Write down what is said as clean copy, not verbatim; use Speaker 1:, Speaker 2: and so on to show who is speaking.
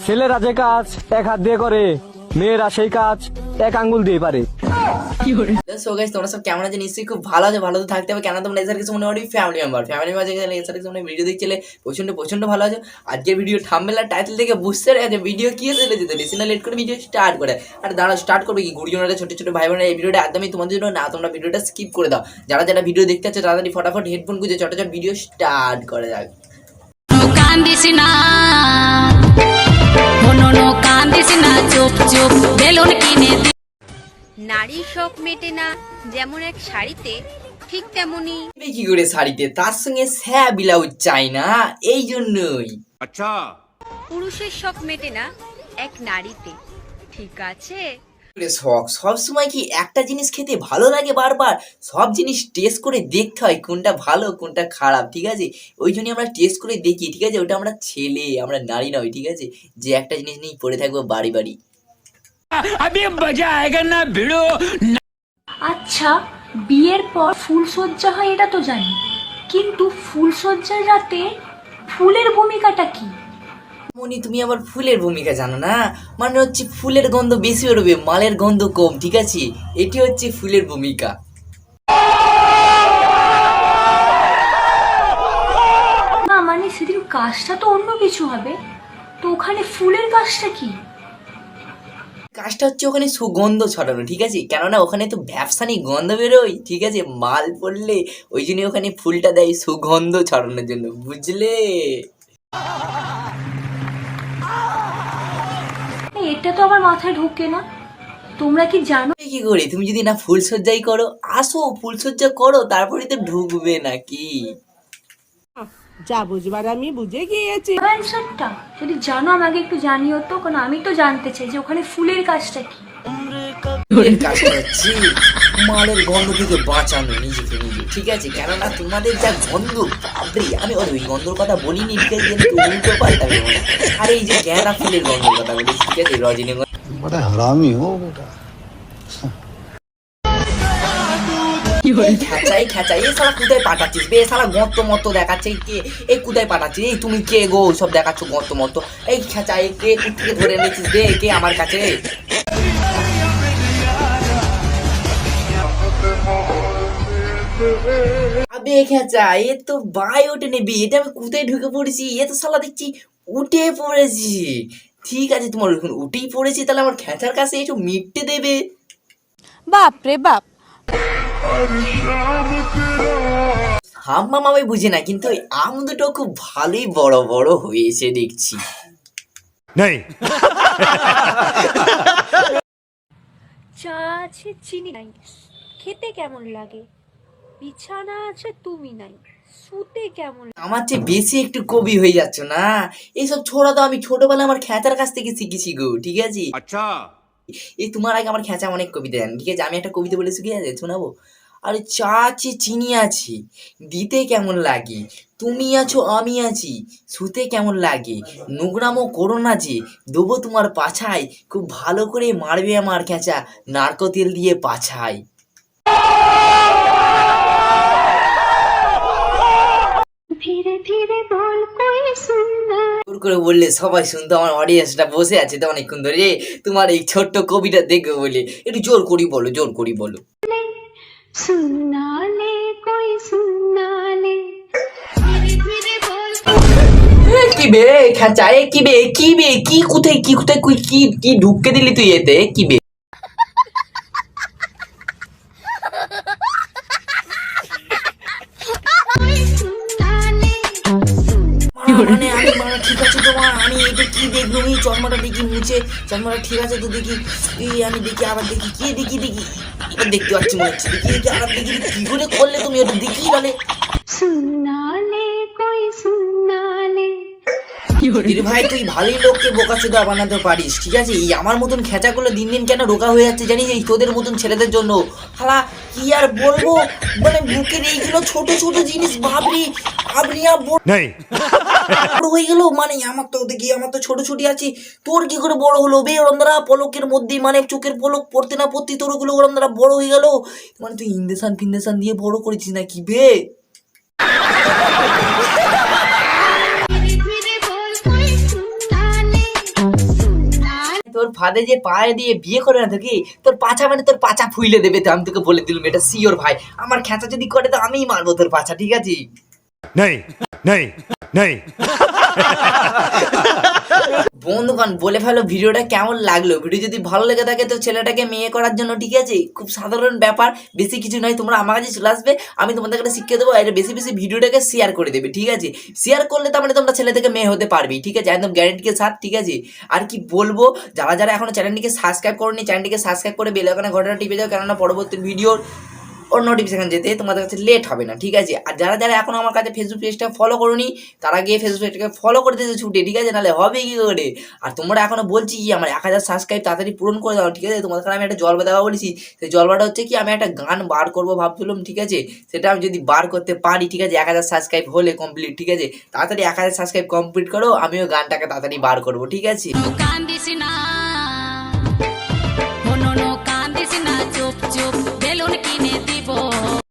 Speaker 1: ছেলেরা যে কাজ এক হাত দিয়ে করে, মেয়েরা সেই কাজ এক আঙ্গুল দিয়ে পারে।
Speaker 2: সো গাইস, তোমরা সব কেমন আছো? নিশ্চয়ই খুব ভালো আছে। ভালো তো থাকতে হবে, কেন তোমরা এসার কিছু মনে করি ফ্যামিলি মেম্বার এসার কিছু ভিডিও দেখছিলে প্রচন্ড ভালো আছে। আজকের ভিডিও থাম্বনেল আর টাইটেল থেকে বুঝতে পারছে ভিডিও কি চলে যেতে বেশি না লেট করে ভিডিও স্টার্ট করে। আর দাঁড়া, স্টার্ট করবে কি গুরুজনরা, ছোট ভাই বোনেরা, এই ভিডিওটা একদমই তোমাদের জন্য না। তোমরা ভিডিওটা স্কিপ করে দাও। যারা ভিডিও দেখতে চাচ্ছ তাড়াতাড়ি ফটাফট হেডফোন গুঁজে চট ভিডিও স্টার্ট করে যাক।
Speaker 3: কান্দিস না মনো কান্দিস না, চুপ চুপ বেলুন কিনে।
Speaker 4: নারীর শখ মেটে না যেমন এক শাড়িতে, ঠিক তেমনি
Speaker 2: কি করে শাড়িতে, তার সঙ্গে স্যা ব্লাউজ চাই না, এই জন্যই।
Speaker 5: আচ্ছা,
Speaker 4: পুরুষের শখ মেটে না এক নারীতে, ঠিক আছে?
Speaker 2: শখ সবসময় কি একটা জিনিস খেতে ভালো লাগে? বারবার সব জিনিস টেস্ট করে দেখতে হয় কোনটা ভালো কোনটা খারাপ, ঠিক আছে? ওই জন্য আমরা টেস্ট করে দেখি, ঠিক আছে? ওটা আমরা ছেলে, আমরা নারী নয়, ঠিক আছে? যে একটা জিনিস নিয়ে পড়ে থাকবো বাড়ি।
Speaker 6: আচ্ছা, বিয়ের পর ফুলসজ্জা হয় এটা তো জানি, কিন্তু ফুলসজ্জার রাতে ফুলের ভূমিকাটা কি?
Speaker 2: মনি, তুমি আবার ফুলের ভূমিকা জানো না? মানে হচ্ছে ফুলের গন্ধ বেশি বেরোবে, মালের গন্ধ কম, ঠিক আছে? এটি হচ্ছে ফুলের ভূমিকা।
Speaker 6: না মানে সেদিন কাজটা তো অন্য কিছু হবে, তো ওখানে ফুলের কাজটা কি?
Speaker 2: কাজটা হচ্ছে ওখানে সুগন্ধ ছড়ানো, ঠিক আছে? কেননা ওখানে তো ব্যবসানি গন্ধ বেরোয়, ঠিক আছে? মাল পড়লে ওই জন্য ওখানে ফুলটা দেয় সুগন্ধ ছড়ানোর জন্য, বুঝলে?
Speaker 6: এটা তো আমার মাথায় ঢোকে না। তোমরা কি জানো
Speaker 2: কি করে? তুমি যদি না ফুলসজ্জাই করো, আসো ফুলসজ্জা করো, তারপরে তো ঢুকবে নাকি?
Speaker 7: যা বুঝবার আমি বুঝে গিয়েছি।
Speaker 6: অ্যান্সারটা যদি জানো আমাকে একটু জানিও তো, কারণ আমি তো জানতে চাই যে ওখানে ফুলের কাজটা কি।
Speaker 2: কাজটা হচ্ছে মালের গন্ধ থেকে বাঁচানো নিজেকে নিজে, ঠিক আছে? কেননা তোমাদের যা গন্ধ, বাপরে, আমি ওই গন্ধর কথা বলিনি, ঠিক আছে? উল্টো পাল্টাবে মনে। আর এই যে গ্যাঁদা ফুলের গন্ধর কথা বলি, ঠিক আছে? রজনীগন্ধা হারামি হো বেটা। খেচাই এ শালা কোথায় পাঠাচ্ছিস বে? শালা গর্ত মত দেখাচ্ছে, কে এই কোথায় পাঠাচ্ছিস? এই তুমি কে গো? সব দেখাচ্ছ গর্ত মত। এই খেচাই কে কোথেকে ধরে এনেছিস বে? কে আমার কাছে? আবে খেচা, এ তো বাই ওঠে নেবি, এটা আমি কোথায় ঢুকে পড়েছি? এ তো শালা দেখছি উঠে পড়েছি। ঠিক আছে, তোমার এখন উঠেই পড়েছি, তাহলে আমার খেচার কাছে একটু মিটতে দেবে।
Speaker 3: বাপ রে বাপ,
Speaker 2: হাম্মা মামাই বুঝে না, কিন্তু ওই আম দুটো খুব ভালোই বড় হয়েছে দেখছি।
Speaker 6: চা আছে চিনি নাই, খেতে কেমন লাগে? বিছানা আছে তুমি নাই, শুতে কেমন?
Speaker 2: আমার চেয়ে বেশি একটু কবি হয়ে যাচ্ছ না? এইসব ছোড়া তো আমি ছোটবেলায় আমার খেঁচার কাছ থেকে শিখেছি গো, ঠিক আছে?
Speaker 5: আচ্ছা,
Speaker 2: এই তোমার আগে আমার খেঁচা অনেক কবিতা জান, ঠিক আছে? আমি একটা কবিতা বলে শিখে আছে, শোনাবো? আরে চা আছে চিনি আছে, দিতে কেমন লাগে? তুমি আছো আমি আছি, শুতে কেমন লাগে? নোংরামো করো না যে, দেবো তোমার পাছায়, খুব ভালো করে মারবে আমার খেঁচা, নারকো তেল দিয়ে পাছায়।
Speaker 6: ধীরে ধীরে বল কই সুন্দর
Speaker 2: করে বললে সবাই শুনতো, আমার অডিয়েন্সটা বসে আছে তো অনেকক্ষণ ধরে তোমার এই ছোট্ট কবিতা দেখবে বলে। একটু জোর করি বলো।
Speaker 6: সুনালে কই সুনালে
Speaker 2: কি বে খেঁচা, কি কোথায় কি ঢুকে দিলি তুই এতে? কি বে মানে আমি ঠিক আছে তোমার, আমি এটা কি দেখবো? এই চশমাটা দেখি মুছে, চশমাটা ঠিক আছে তো দেখি, আমি দেখি আবার দেখি, কি দেখি এবার দেখতে পাচ্ছি মনে হচ্ছে, দেখি আবার দেখি, কি করে করলে তুমি ওটা দেখি বলে?
Speaker 6: সুনালে কই সুনালে।
Speaker 2: ভাই তুই ভালোই লোককে বোকাচোদা বানাতে পারিস, ঠিক আছে? এই আমার মতন খেঁচাগুলো দিন দিন কেন রোগা হয়ে যাচ্ছে জানিস? এই তোদের মতন ছেলেদের জন্য। হালা কি আর বলবো, মানে বুকের এইগুলো ছোট জিনিস ভাবরি বড় হয়ে গেল। মানে আমার তো দেখি, আমার তো ছোট আছি, তোর কি করে বড় হলো বে? ওরমদারা পলকের মধ্যে, মানে চোখের পলক পড়তে না পড়তে তোর ওগুলো ওরমদারা বড় হয়ে গেল। মানে তুই ইন্দেশান দিয়ে বড় করেছিস নাকি বে?
Speaker 6: ধীরে ধীরে বল কই সুনালে
Speaker 2: তোর ফাদে যে পায়ে দিয়ে বিয়ে করে না তোকে, তোর পাছা মানে তোর পাছা ফুইলে দেবে। তো আমি তোকে বলে দিলাম এটা সিওর ভাই, আমার খেঁচা যদি করে তো আমিই মারবো তোর পাছা, ঠিক আছে?
Speaker 5: नहीं नहीं नहीं
Speaker 2: বন্ধুগণ বলে ফেলো ভিডিওটা কেমন লাগলো। ভিডিও যদি ভালো লেগে থাকে তো ছেলেটাকে মেয়ে করার জন্য, ঠিক আছে, খুব সাধারণ ব্যাপার, বেশি কিছু নয়। তোমরা আমার কাছে চলে আসবে, আমি তোমাদের কাছে শিখিয়ে দেবো। এটা বেশি বেশি ভিডিওটাকে শেয়ার করে দেবে, ঠিক আছে? শেয়ার করলে তার মানে তোমরা ছেলে থেকে মেয়ে হতে পারবে, ঠিক আছে, একদম গ্যারেন্টিকে সাথ, ঠিক আছে? আর কি বলবো, যারা যারা এখনো চ্যানেলটিকে সাবস্ক্রাইব করোনি চ্যানেলটিকে সাবস্ক্রাইব করে বেল আইকনে ঘন্টাটা টিপে যাও, কেননা পরবর্তী ভিডিওর ওর নোটিফিকেশন যেতে তোমাদের কাছে লেট হবে না, ঠিক আছে? আর যারা যারা এখনো আমার কাছে ফেসবুক পেজটা ফলো করোনি তারা গিয়ে ফেসবুক পেজটাকে ফলো করে দিতে ছুটে, ঠিক আছে, নাহলে হবে কি করে? আর তোমরা এখনো বলছি কি আমার 1000 সাবস্ক্রাইব তাড়াতাড়ি পূরণ করে দাও, ঠিক আছে? তোমাদের কারণে আমি একটা জলবা দেওয়া বলেছি, সেই জলবাটা হচ্ছে কি আমি একটা গান বার করবো ভাবছিলাম, ঠিক আছে? সেটা আমি যদি বার করতে পারি, ঠিক আছে, 1000 সাবস্ক্রাইব হলে কমপ্লিট, ঠিক আছে? তাড়াতাড়ি 1000 সাবস্ক্রাইব কমপ্লিট করো, আমিও গানটাকে তাড়াতাড়ি বার করবো, ঠিক আছে?
Speaker 3: কান্দিস না, মনো